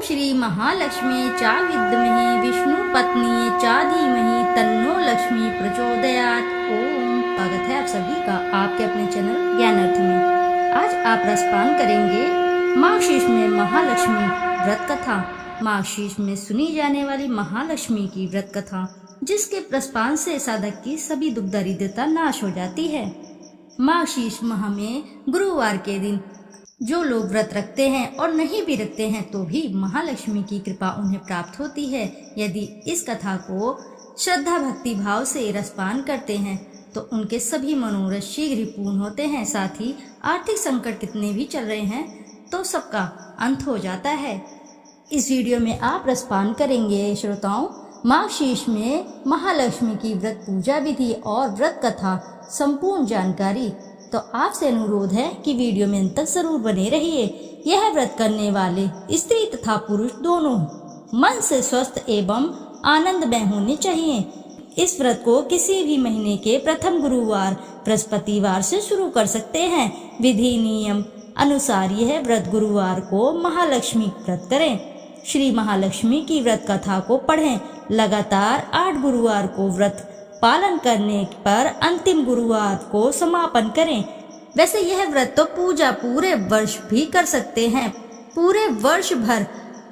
श्री महालक्ष्मी चा विद्महे विष्णु पत्नी चा धीमहि तन्नो लक्ष्मी प्रचोदयात्। ओम स्वागत है आप सभी का आपके अपने चैनल ज्ञानार्थ में। आज आप रसपान करेंगे माघशीर्ष में महालक्ष्मी व्रत कथा। माघशीर्ष में सुनी जाने वाली महालक्ष्मी की व्रत कथा, जिसके रसपान से साधक की सभी दुख दरिद्रता नाश हो जाती है। माघशीर्ष माह में गुरुवार के दिन जो लोग व्रत रखते हैं और नहीं भी रखते हैं तो भी महालक्ष्मी की कृपा उन्हें प्राप्त होती है। यदि इस कथा को श्रद्धा भक्ति भाव से रसपान करते हैं तो उनके सभी मनोरथ शीघ्र ही पूर्ण होते हैं। साथ ही आर्थिक संकट कितने भी चल रहे हैं तो सबका अंत हो जाता है। इस वीडियो में आप रसपान करेंगे श्रोताओं माघशीर्ष में महालक्ष्मी की व्रत पूजा विधि और व्रत कथा संपूर्ण जानकारी। तो आपसे अनुरोध है कि वीडियो में अंत तक जरूर बने रहिए। यह व्रत करने वाले स्त्री तथा पुरुष दोनों मन से स्वस्थ एवं आनंदमय होने चाहिए। इस व्रत को किसी भी महीने के प्रथम गुरुवार बृहस्पतिवार से शुरू कर सकते हैं। विधि नियम अनुसार यह व्रत गुरुवार को महालक्ष्मी व्रत करें। श्री महालक्ष्मी की व्रत कथा को पढ़ें। लगातार 8 गुरुवार को व्रत पालन करने पर अंतिम गुरुवार को समापन करें। वैसे यह व्रत तो पूजा पूरे वर्ष भी कर सकते हैं। पूरे वर्ष भर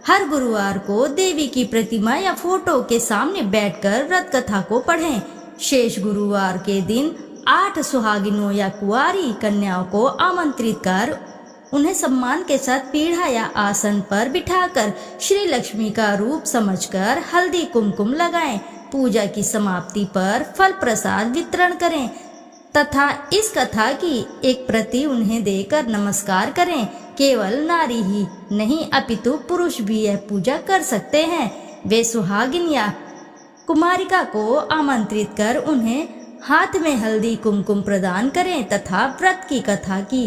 हर गुरुवार को देवी की प्रतिमा या फोटो के सामने बैठकर व्रत कथा को पढ़ें। शेष गुरुवार के दिन 8 सुहागिनों या कुंवारी कन्याओं को आमंत्रित कर उन्हें सम्मान के साथ पीढ़ा या आसन पर बिठाकर श्री लक्ष्मी का रूप समझकर हल्दी कुमकुम लगाएं। पूजा की समाप्ति पर फल प्रसाद वितरण करें तथा इस कथा की एक प्रति उन्हें देकर नमस्कार करें। केवल नारी ही नहीं अपितु पुरुष भी यह पूजा कर सकते हैं। वे सुहागिन या कुमारिका को आमंत्रित कर उन्हें हाथ में हल्दी कुमकुम प्रदान करें तथा व्रत की कथा की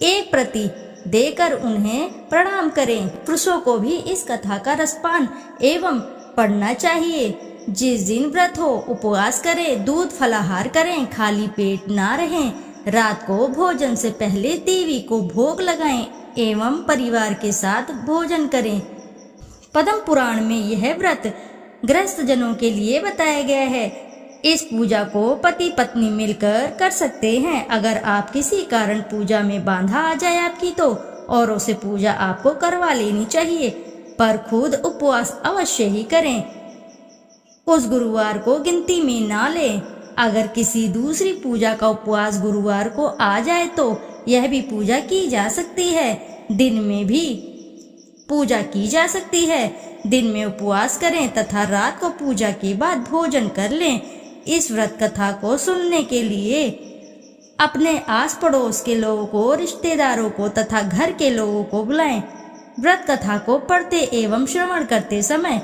एक प्रति देकर उन्हें प्रणाम करें। पुरुषों को भी इस कथा का रसपान एवं पढ़ना चाहिए। जिस दिन व्रत हो उपवास करें, दूध फलाहार करें, खाली पेट ना रहें। रात को भोजन से पहले देवी को भोग लगाएं एवं परिवार के साथ भोजन करें। पद्म पुराण में यह व्रत गृहस्थ जनों के लिए बताया गया है। इस पूजा को पति पत्नी मिलकर कर सकते हैं। अगर आप किसी कारण पूजा में बाधा आ जाए आपकी तो औरों से पूजा आपको करवा लेनी चाहिए, पर खुद उपवास अवश्य ही करें। उस गुरुवार को गिनती में ना लें। अगर किसी दूसरी पूजा का उपवास गुरुवार को आ जाए तो यह भी पूजा की जा सकती है। दिन में भी पूजा की जा सकती है। दिन में उपवास करें तथा रात को पूजा के बाद भोजन कर लें। इस व्रत कथा को सुनने के लिए अपने आस पड़ोस के लोगों को, रिश्तेदारों को तथा घर के लोगों को बुलाएं। व्रत कथा को पढ़ते एवं श्रवण करते समय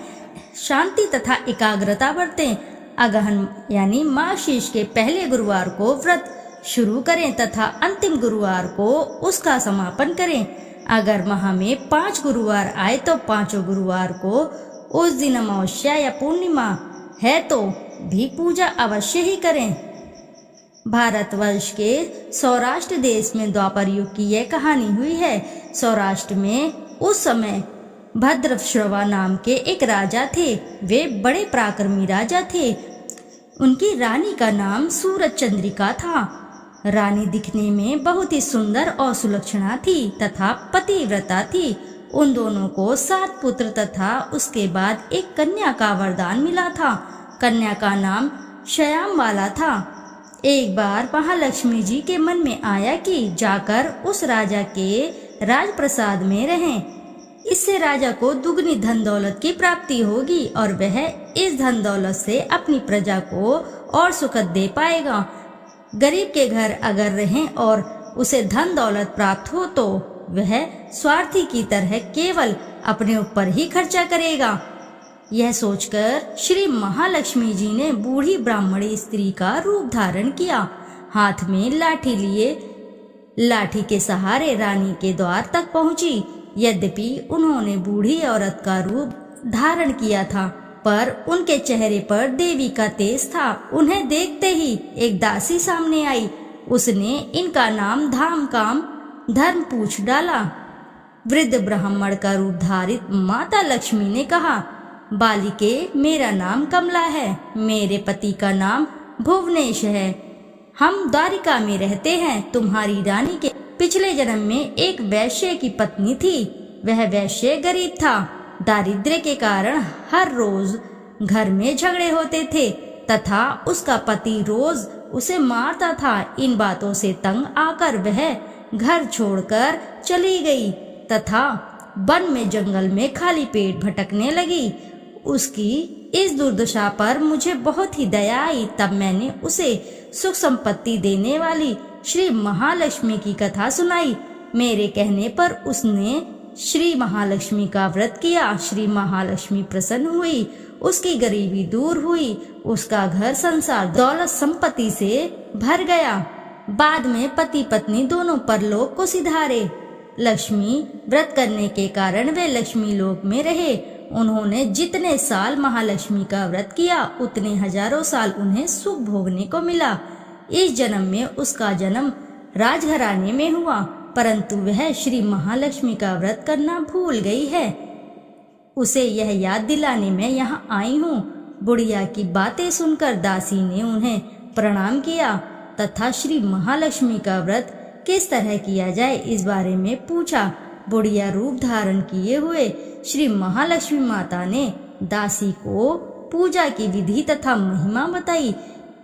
शांति तथा एकाग्रता बरतें। अगहन यानी माघशीर्ष के पहले गुरुवार को व्रत शुरू करें तथा अंतिम गुरुवार को उसका समापन करें। अगर माह में 5 गुरुवार आए तो 5 गुरुवार को उस दिन अमावस्या या पूर्णिमा है तो भी पूजा अवश्य ही करें। भारतवर्ष के सौराष्ट्र देश में द्वापर युग की यह कहानी हुई है। सौराष्ट्र में उस समय भद्रश्रवा नाम के एक राजा थे। वे बड़े पराक्रमी राजा थे। उनकी रानी का नाम सूरज चंद्रिका था। रानी दिखने में बहुत ही सुंदर और सुलक्षणा थी तथा पतिव्रता थी। उन दोनों को 7 पुत्र तथा उसके बाद एक कन्या का वरदान मिला था। कन्या का नाम श्याम वाला था। एक बार महालक्ष्मी जी के मन में आया कि जाकर उस राजा के राजप्रसाद में रहें। इससे राजा को दुगनी धन दौलत की प्राप्ति होगी और वह इस धन दौलत से अपनी प्रजा को और सुखद दे पाएगा। गरीब के घर अगर रहें और उसे धन दौलत प्राप्त हो तो वह स्वार्थी की तरह केवल अपने ऊपर ही खर्चा करेगा। यह सोचकर श्री महालक्ष्मी जी ने बूढ़ी ब्राह्मणी स्त्री का रूप धारण किया। हाथ में लाठी लिए लाठी के सहारे रानी के द्वार तक पहुंची। यद्यपि उन्होंने बूढ़ी औरत का रूप धारण किया था, पर उनके चेहरे पर देवी का तेज था। उन्हें देखते ही एक दासी सामने आई। उसने इनका नाम धाम काम धर्म पूछ डाला। वृद्ध ब्राह्मण का रूप धारित माता लक्ष्मी ने कहा, बालिके, मेरा नाम कमला है, मेरे पति का नाम भुवनेश है, हम द्वारिका में रहते हैं। तुम्हारी रानी के पिछले जन्म में एक वैश्य की पत्नी थी। वह वैश्य गरीब था। दारिद्र्य के कारण हर रोज घर में झगड़े होते थे तथा उसका पति रोज उसे मारता था। इन बातों से तंग आकर वह घर छोड़कर चली गई तथा वन में जंगल में खाली पेट भटकने लगी। उसकी इस दुर्दशा पर मुझे बहुत ही दया आई। तब मैंने उसे सुख संपत्ति देने वाली श्री महालक्ष्मी की कथा सुनाई। मेरे कहने पर उसने श्री महालक्ष्मी का व्रत किया। श्री महालक्ष्मी प्रसन्न हुई, उसकी गरीबी दूर हुई, उसका घर संसार दौलत संपत्ति से भर गया। बाद में पति पत्नी दोनों परलोक को सिधारे। लक्ष्मी व्रत करने के कारण वे लक्ष्मी लोक में रहे। उन्होंने जितने साल महालक्ष्मी का व्रत किया उतने हजारों साल उन्हें सुख भोगने को मिला। इस जन्म में उसका जन्म राजघराने में हुआ, परंतु वह श्री महालक्ष्मी का व्रत करना भूल गई है। उसे यह याद दिलाने मैं यहाँ आई हूँ। बुढ़िया की बातें सुनकर दासी ने उन्हें प्रणाम किया तथा श्री महालक्ष्मी का व्रत किस तरह किया जाए इस बारे में पूछा। बुढ़िया रूप धारण किए हुए श्री महालक्ष्मी माता ने दासी को पूजा की विधि तथा महिमा बताई।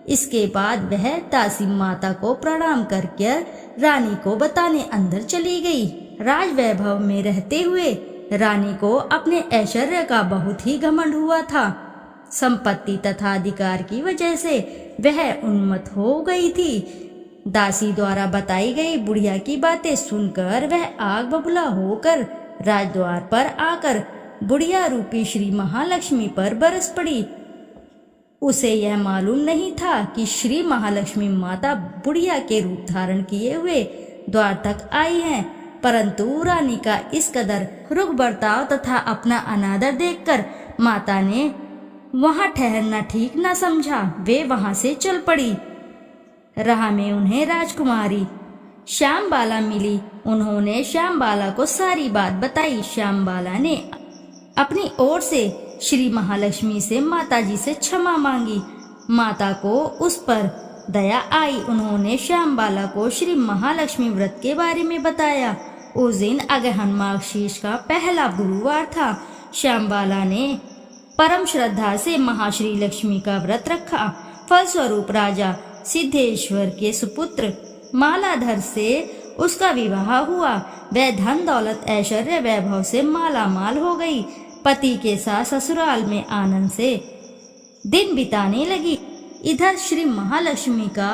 इसके बाद वह दासी माता को प्रणाम करके रानी को बताने अंदर चली गई। राज वैभव में रहते हुए रानी को अपने ऐश्वर्य का बहुत ही घमंड हुआ था। संपत्ति तथा अधिकार की वजह से वह उन्मत्त हो गई थी। दासी द्वारा बताई गई बुढ़िया की बातें सुनकर वह आग बबूला होकर राजद्वार पर आकर बुढ़िया रूपी श्री महालक्ष्मी पर बरस पड़ी। उसे यह मालूम नहीं था कि श्री महालक्ष्मी माता बुढ़िया के रूप धारण किए हुए द्वार तक आई हैं, परंतु रानी का इस कदर रुख बर्ताव तथा अपना अनादर देखकर माता ने वहां ठहरना ठीक न समझा। वे वहां से चल पड़ी। राह में उन्हें राजकुमारी श्यामबाला मिली। उन्होंने श्यामबाला को सारी बात बताई। श्यामबाला ने अपनी ओर से श्री महालक्ष्मी से माताजी से क्षमा मांगी। माता को उस पर दया आई। उन्होंने श्यामबाला को श्री महालक्ष्मी व्रत के बारे में बताया। उस दिन अगहन माघ शीर्ष का पहला गुरुवार था। श्यामबाला ने परम श्रद्धा से महाश्री लक्ष्मी का व्रत रखा। फलस्वरूप राजा सिद्धेश्वर के सुपुत्र मालाधर से उसका विवाह हुआ। वह धन दौलत ऐश्वर्य वैभव से माला माल हो गई। पति के साथ ससुराल में आनंद से दिन बिताने लगी। इधर श्री महालक्ष्मी का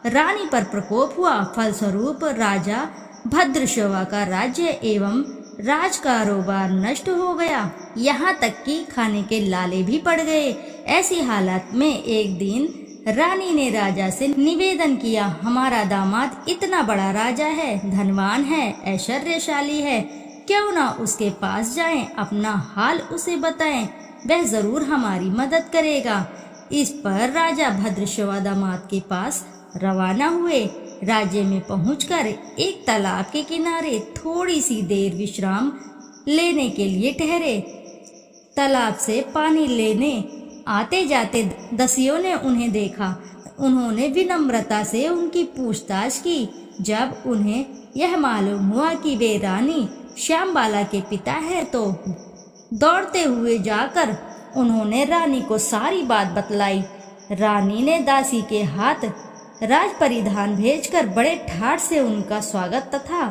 रानी पर प्रकोप हुआ। फलस्वरूप राजा भद्रश्रवा का राज्य एवं राज कारोबार नष्ट हो गया। यहाँ तक कि खाने के लाले भी पड़ गए। ऐसी हालत में एक दिन रानी ने राजा से निवेदन किया, हमारा दामाद इतना बड़ा राजा है, धनवान है, ऐश्वर्यशाली है, क्यों ना उसके पास जाएं, अपना हाल उसे बताएं, वह जरूर हमारी मदद करेगा। इस पर राजा भद्रश्रवा दामाद के पास रवाना हुए। राज्य में पहुंचकर एक तालाब के किनारे थोड़ी सी देर विश्राम लेने के लिए ठहरे। तालाब से पानी लेने आते जाते दसियों ने उन्हें देखा। उन्होंने विनम्रता से उनकी पूछताछ की। जब उन्हें यह मालूम हुआ कि वे रानी श्यामबाला के पिता हैं, तो दौड़ते हुए जाकर उन्होंने रानी को सारी बात बतलाई। रानी ने दासी के हाथ राज परिधान भेजकर बड़े ठाठ से उनका स्वागत तथा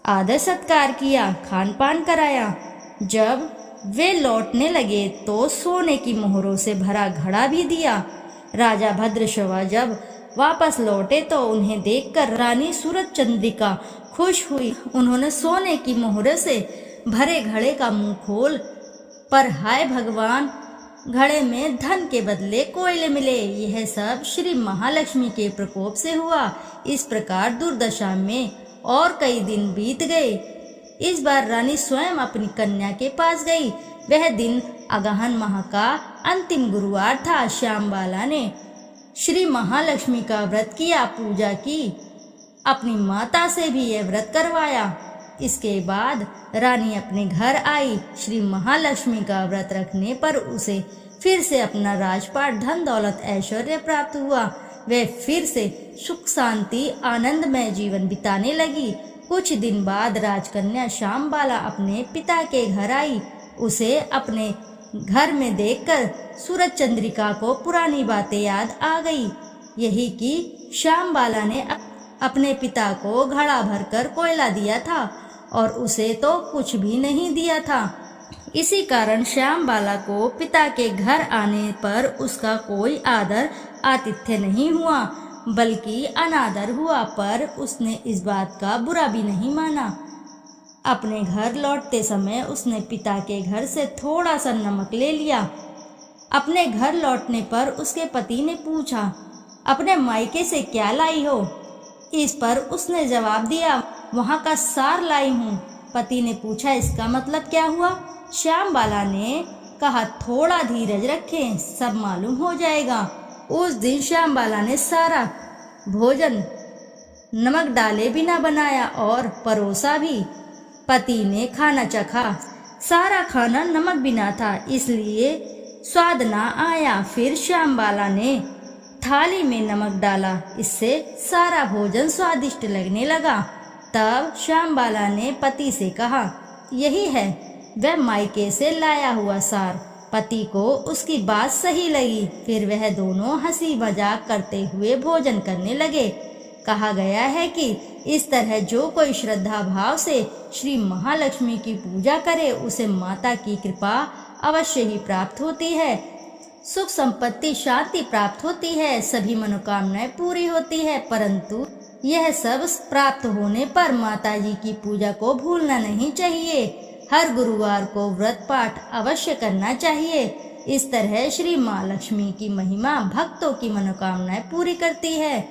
आदर सत्कार किया, खान पान कराया। जब वे लौटने लगे तो सोने की मोहरों से भरा घड़ा भी दिया। राजा भद्रश्रवा जब वापस लौटे तो उन्हें देखकर रानी सूरज चंद्रिका खुश हुई। उन्होंने सोने की मोहरों से भरे घड़े का मुंह खोल पर हाय भगवान, घड़े में धन के बदले कोयले मिले। यह सब श्री महालक्ष्मी के प्रकोप से हुआ। इस प्रकार दुर्दशा में और कई दिन बीत गए। इस बार रानी स्वयं अपनी कन्या के पास गई। वह दिन अगहन माह का अंतिम गुरुवार था। श्यामबाला ने श्री महालक्ष्मी का व्रत किया, पूजा की, अपनी माता से भी यह व्रत करवाया। इसके बाद रानी अपने घर आई। श्री महालक्ष्मी का व्रत रखने पर उसे फिर से अपना राजपाट, धन दौलत, ऐश्वर्य प्राप्त हुआ। वह फिर से सुख शांति आनंदमय जीवन बिताने लगी। कुछ दिन बाद राजकन्या श्यामबाला अपने पिता के घर आई। उसे अपने घर में देखकर सूरज चंद्रिका को पुरानी बातें याद आ गई। यही कि श्यामबाला ने अपने पिता को घड़ा भरकर कोयला दिया था और उसे तो कुछ भी नहीं दिया था। इसी कारण श्यामबाला को पिता के घर आने पर उसका कोई आदर आतिथ्य नहीं हुआ, बल्कि अनादर हुआ। पर उसने इस बात का बुरा भी नहीं माना। अपने घर लौटते समय उसने पिता के घर से थोड़ा सा नमक ले लिया। अपने घर लौटने पर उसके पति ने पूछा, अपने मायके से क्या लाई हो? इस पर उसने जवाब दिया, वहाँ का सार लाई हूँ। पति ने पूछा, इसका मतलब क्या हुआ? श्यामबाला ने कहा, थोड़ा धीरज रखें, सब मालूम हो जाएगा। उस दिन श्यामबाला ने सारा भोजन नमक डाले बिना बनाया और परोसा भी। पति ने खाना चखा। सारा खाना नमक बिना था, इसलिए स्वाद ना आया। फिर श्यामबाला ने थाली में नमक डाला, इससे सारा भोजन स्वादिष्ट लगने लगा। तब श्यामबाला ने पति से कहा, यही है वह मायके से लाया हुआ सार। पति को उसकी बात सही लगी। फिर वह दोनों हंसी मजाक करते हुए भोजन करने लगे। कहा गया है कि इस तरह जो कोई श्रद्धा भाव से श्री महालक्ष्मी की पूजा करे, उसे माता की कृपा अवश्य ही प्राप्त होती है। सुख संपत्ति शांति प्राप्त होती है, सभी मनोकामनाएं पूरी होती है। परंतु यह सब प्राप्त होने पर माता जी की पूजा को भूलना नहीं चाहिए। हर गुरुवार को व्रत पाठ अवश्य करना चाहिए। इस तरह श्री माँ लक्ष्मी की महिमा भक्तों की मनोकामनाएं पूरी करती है।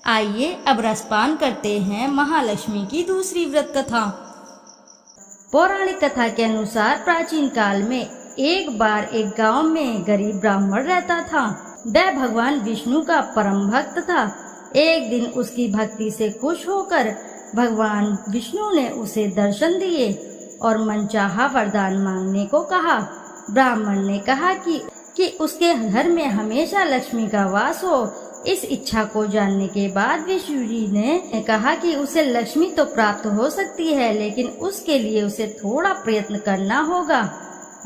आइए अब रसपान करते हैं महालक्ष्मी की दूसरी व्रत कथा। पौराणिक कथा के अनुसार प्राचीन काल में एक बार एक गांव में गरीब ब्राह्मण रहता था। वह भगवान विष्णु का परम भक्त था। एक दिन उसकी भक्ति से खुश होकर भगवान विष्णु ने उसे दर्शन दिए और मनचाहा वरदान मांगने को कहा। ब्राह्मण ने कहा कि उसके घर में हमेशा लक्ष्मी का वास हो। इस इच्छा को जानने के बाद विष्णु जी ने कहा कि उसे लक्ष्मी तो प्राप्त हो सकती है, लेकिन उसके लिए उसे थोड़ा प्रयत्न करना होगा।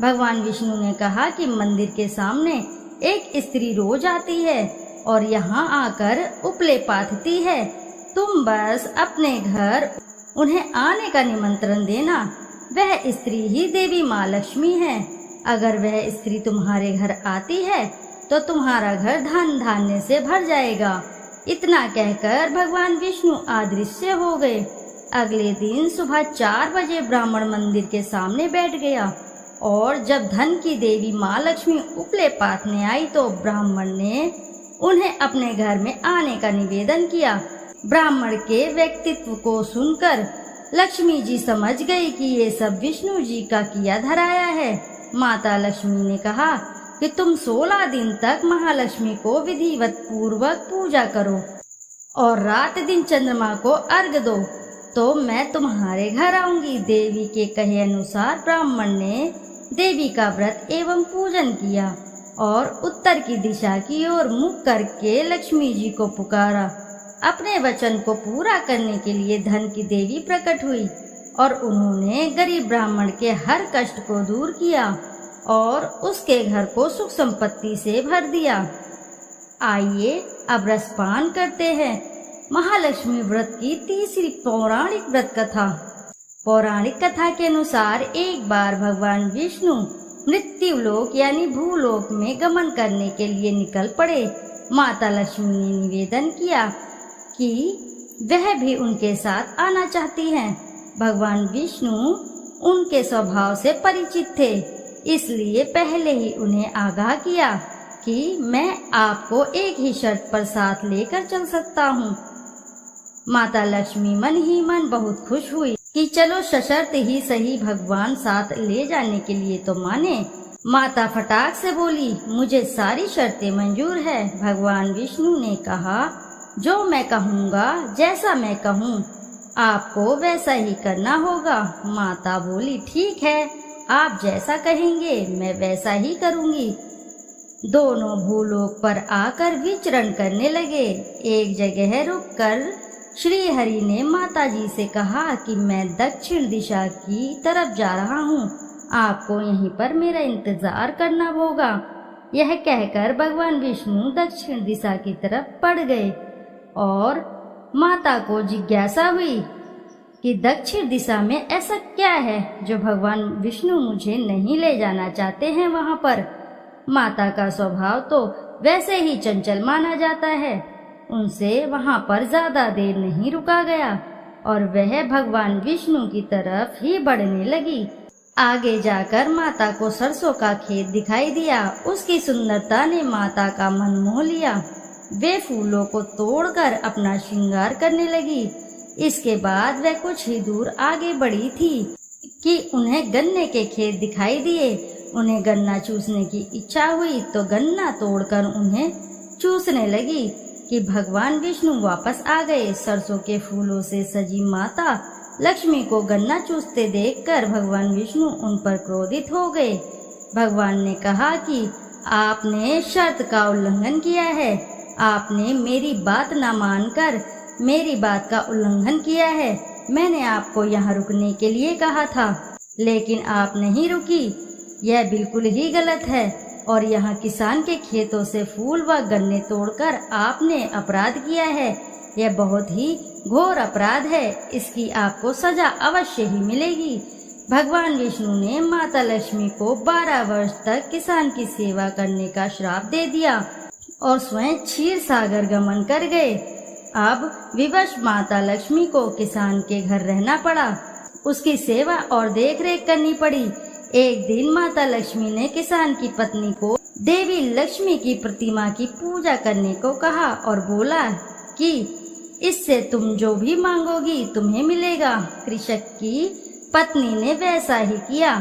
भगवान विष्णु ने कहा कि मंदिर के सामने एक स्त्री रोज आती है और यहाँ आकर उपले पाथती है। तुम बस अपने घर उन्हें आने का निमंत्रण देना। वह स्त्री ही देवी माँ लक्ष्मी है। अगर वह स्त्री तुम्हारे घर आती है तो तुम्हारा घर धन धान्य से भर जाएगा। इतना कहकर भगवान विष्णु अदृश्य हो गए। अगले दिन सुबह 4 बजे ब्राह्मण मंदिर के सामने बैठ गया और जब धन की देवी माँ लक्ष्मी उपले पाथने आई तो ब्राह्मण ने उन्हें अपने घर में आने का निवेदन किया। ब्राह्मण के व्यक्तित्व को सुनकर लक्ष्मी जी समझ गई कि ये सब विष्णु जी का किया धराया है। माता लक्ष्मी ने कहा कि तुम 16 दिन तक महालक्ष्मी को विधिवत पूर्वक पूजा करो और रात दिन चंद्रमा को अर्घ दो, तो मैं तुम्हारे घर आऊंगी। देवी के कहे अनुसार ब्राह्मण ने देवी का व्रत एवं पूजन किया और उत्तर की दिशा की ओर मुख करके लक्ष्मी जी को पुकारा। अपने वचन को पूरा करने के लिए धन की देवी प्रकट हुई और उन्होंने गरीब ब्राह्मण के हर कष्ट को दूर किया और उसके घर को सुख संपत्ति से भर दिया। आइए अब रसपान करते हैं महालक्ष्मी व्रत की तीसरी पौराणिक व्रत कथा। पौराणिक कथा के अनुसार एक बार भगवान विष्णु मृत्यु लोक यानी भूलोक में गमन करने के लिए निकल पड़े। माता लक्ष्मी ने निवेदन किया कि वह भी उनके साथ आना चाहती हैं। भगवान विष्णु उनके स्वभाव से परिचित थे, इसलिए पहले ही उन्हें आगाह किया कि मैं आपको एक ही शर्त पर साथ लेकर चल सकता हूँ। माता लक्ष्मी मन ही मन बहुत खुश हुई कि चलो सशर्त ही सही भगवान साथ ले जाने के लिए तो माने। माता फटाक से बोली, मुझे सारी शर्तें मंजूर है। भगवान विष्णु ने कहा, जो मैं कहूँगा, जैसा मैं कहूँ आपको वैसा ही करना होगा। माता बोली, ठीक है, आप जैसा कहेंगे मैं वैसा ही करूंगी। दोनों भूलोक पर आकर विचरण करने लगे। एक जगह रुककर श्री हरि ने माता जी से कहा कि मैं दक्षिण दिशा की तरफ जा रहा हूँ, आपको यहीं पर मेरा इंतजार करना होगा। यह कहकर भगवान विष्णु दक्षिण दिशा की तरफ बढ़ गए और माता को जिज्ञासा हुई कि दक्षिण दिशा में ऐसा क्या है जो भगवान विष्णु मुझे नहीं ले जाना चाहते हैं वहां पर। माता का स्वभाव तो वैसे ही चंचल माना जाता है। उनसे वहां पर ज्यादा देर नहीं रुका गया और वह भगवान विष्णु की तरफ ही बढ़ने लगी। आगे जाकर माता को सरसों का खेत दिखाई दिया। उसकी सुंदरता ने माता का मन मोह लिया। वे फूलों को तोड़कर अपना श्रृंगार करने लगी। इसके बाद वह कुछ ही दूर आगे बढ़ी थी कि उन्हें गन्ने के खेत दिखाई दिए। उन्हें गन्ना चूसने की इच्छा हुई तो गन्ना तोड़कर उन्हें चूसने लगी कि भगवान विष्णु वापस आ गए। सरसों के फूलों से सजी माता लक्ष्मी को गन्ना चूसते देखकर भगवान विष्णु उन पर क्रोधित हो गए। भगवान ने कहा कि आपने शर्त का उल्लंघन किया है, आपने मेरी बात न मानकर मेरी बात का उल्लंघन किया है। मैंने आपको यहाँ रुकने के लिए कहा था लेकिन आप नहीं रुकी। यह बिल्कुल ही गलत है और यहाँ किसान के खेतों से फूल व गन्ने तोड़कर आपने अपराध किया है। यह बहुत ही घोर अपराध है, इसकी आपको सजा अवश्य ही मिलेगी। भगवान विष्णु ने माता लक्ष्मी को 12 वर्ष तक किसान की सेवा करने का श्राप दे दिया और स्वयं क्षीर सागर गमन कर गए। अब विवश माता लक्ष्मी को किसान के घर रहना पड़ा, उसकी सेवा और देखरेख करनी पड़ी। एक दिन माता लक्ष्मी ने किसान की पत्नी को देवी लक्ष्मी की प्रतिमा की पूजा करने को कहा और बोला कि इससे तुम जो भी मांगोगी तुम्हें मिलेगा। कृषक की पत्नी ने वैसा ही किया।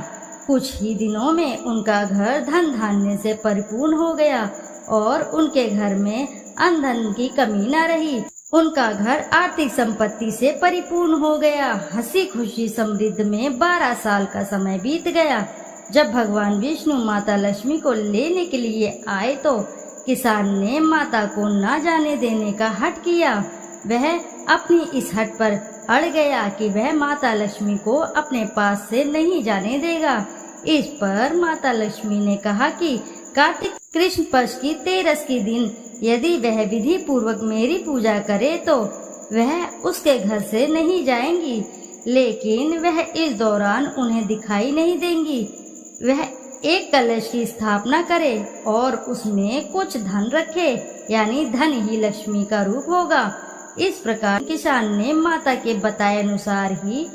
कुछ ही दिनों में उनका घर धन धान्य से परिपूर्ण हो गया और उनके घर में अन्न धन की कमी न रही। उनका घर आर्थिक संपत्ति से परिपूर्ण हो गया। हंसी खुशी समृद्ध में 12 साल का समय बीत गया। जब भगवान विष्णु माता लक्ष्मी को लेने के लिए आए तो किसान ने माता को न जाने देने का हठ किया। वह अपनी इस हट पर अड़ गया कि वह माता लक्ष्मी को अपने पास से नहीं जाने देगा। इस पर माता लक्ष्मी ने कहा कि कार्तिक कृष्ण पक्ष की 13 के दिन यदि वह विधि पूर्वक मेरी पूजा करे तो वह उसके घर से नहीं जाएंगी, लेकिन वह इस दौरान उन्हें दिखाई नहीं देंगी। वह एक कलश की स्थापना करे और उसमें कुछ धन रखे, यानी धन ही लक्ष्मी का रूप होगा। इस प्रकार किसान ने माता के बताए अनुसार ही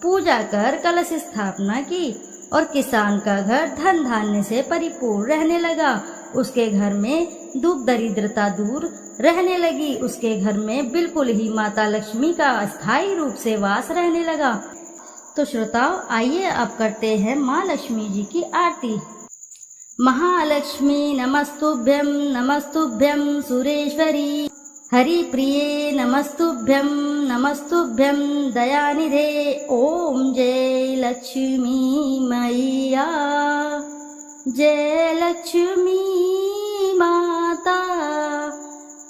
पूजा कर कलश स्थापना की और किसान का घर धन धान्य से परिपूर्ण रहने लगा। उसके घर में दुख दरिद्रता दूर रहने लगी। उसके घर में बिल्कुल ही माता लक्ष्मी का अस्थायी रूप से वास रहने लगा। तो श्रोताओ, आइए अब करते हैं माँ लक्ष्मी जी की आरती। महालक्ष्मी नमस्तुभ्यं नमस्तुभ्यं सुरेश्वरी, हरिप्रिये नमस्तुभ्यं नमस्तुभ्यं दयानिधे। ओम जय लक्ष्मी मैया, जय लक्ष्मी माता,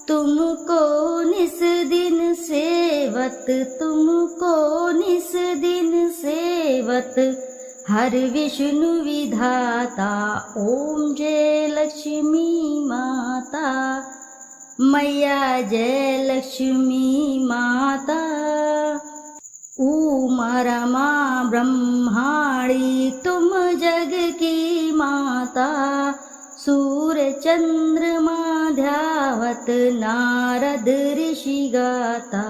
तुमको निस दिन सेवत, तुमको निस दिन सेवत, हर विष्णु विधाता। ओम जय लक्ष्मी माता, मैया जय लक्ष्मी माता। उमा रमा ब्रह्माणी तुम जग की माता, सूर्य चंद्रमा ध्यावत नारद ऋषि गाता।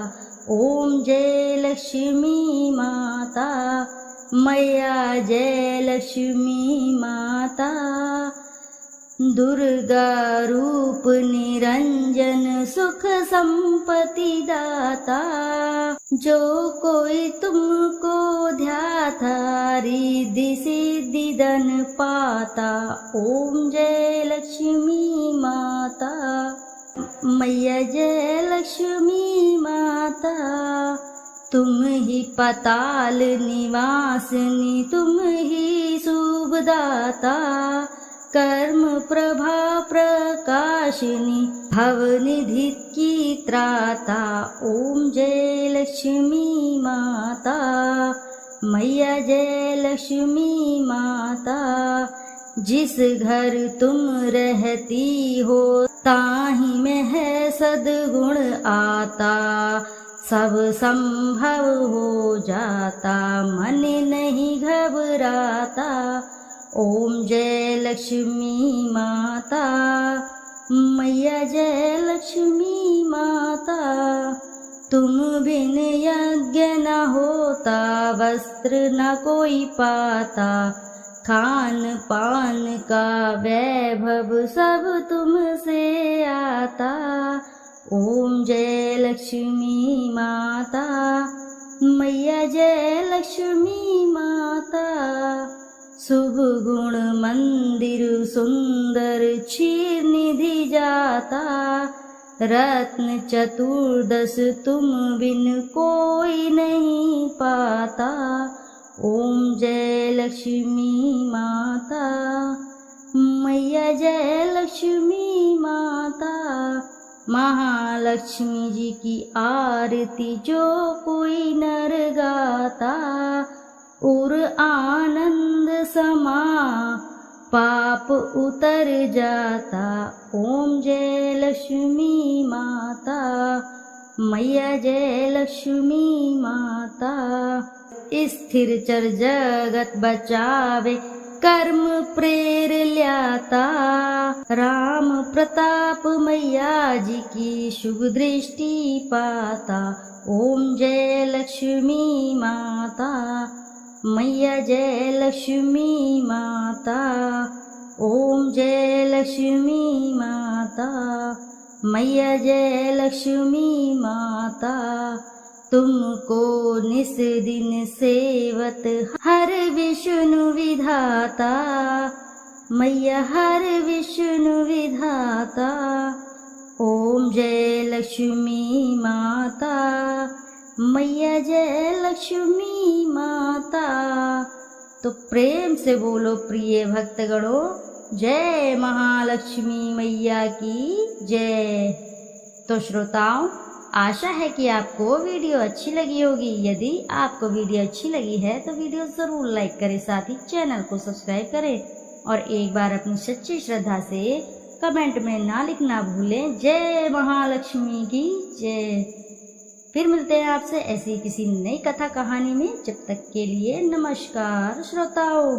ओम जय लक्ष्मी माता, मैया जय लक्ष्मी माता। दुर्गा रूप निरंजन सुख संपत्ति दाता, जो कोई तुमको ध्याता रिद्धि सिद्धि धन पाता। ओम जय लक्ष्मी माता, मैया जय लक्ष्मी माता, तुम ही पाताल निवासिनी, तुम ही शुभदाता, कर्म प्रभा प्रकाशिनी, भवनिधि की त्राता। ओम जय लक्ष्मी माता, मैया जय लक्ष्मी माता। जिस घर तुम रहती हो ताहि में है सद्गुण आता, सब संभव हो जाता, मन नहीं घबराता। ओम जय लक्ष्मी माता, मैया जय लक्ष्मी माता। तुम बिन यज्ञ न होता, वस्त्र न कोई पाता, खान पान का वैभव सब तुमसे आता। ओम जय लक्ष्मी माता, मैया जय लक्ष्मी माता। शुभ गुण मंदिर सुंदर क्षीर निधि जाता, रत्न चतुर्दश तुम बिन कोई नहीं पाता। ओम जय लक्ष्मी माता, मैया जय लक्ष्मी माता। महालक्ष्मी जी की आरती जो कोई नर गाता, और आनंद समा पाप उतर जाता। ओम जय लक्ष्मी माता, मैया जय लक्ष्मी माता। स्थिर चर जगत बचावे, कर्म प्रेर ल्याता, राम प्रताप मैया जी की शुभ दृष्टि पाता। ओम जय लक्ष्मी माता, मैया जय लक्ष्मी माता। ओम जय लक्ष्मी माता, मैया जय लक्ष्मी माता। तुमको निस दिन सेवत हर विष्णु विधाता, मैया हर विष्णु विधाता। ओम जय लक्ष्मी माता, मैया जय लक्ष्मी माता। तो प्रेम से बोलो प्रिय भक्तगणों, जय महालक्ष्मी मैया की जय। तो श्रोताओं, आशा है कि आपको वीडियो अच्छी लगी होगी। यदि आपको वीडियो अच्छी लगी है तो वीडियो ज़रूर लाइक करें, साथ ही चैनल को सब्सक्राइब करें और एक बार अपनी सच्ची श्रद्धा से कमेंट में ना लिखना भूलें, जय महालक्ष्मी की जय। फिर मिलते हैं आपसे ऐसी किसी नई कथा कहानी में। जब तक के लिए नमस्कार श्रोताओं।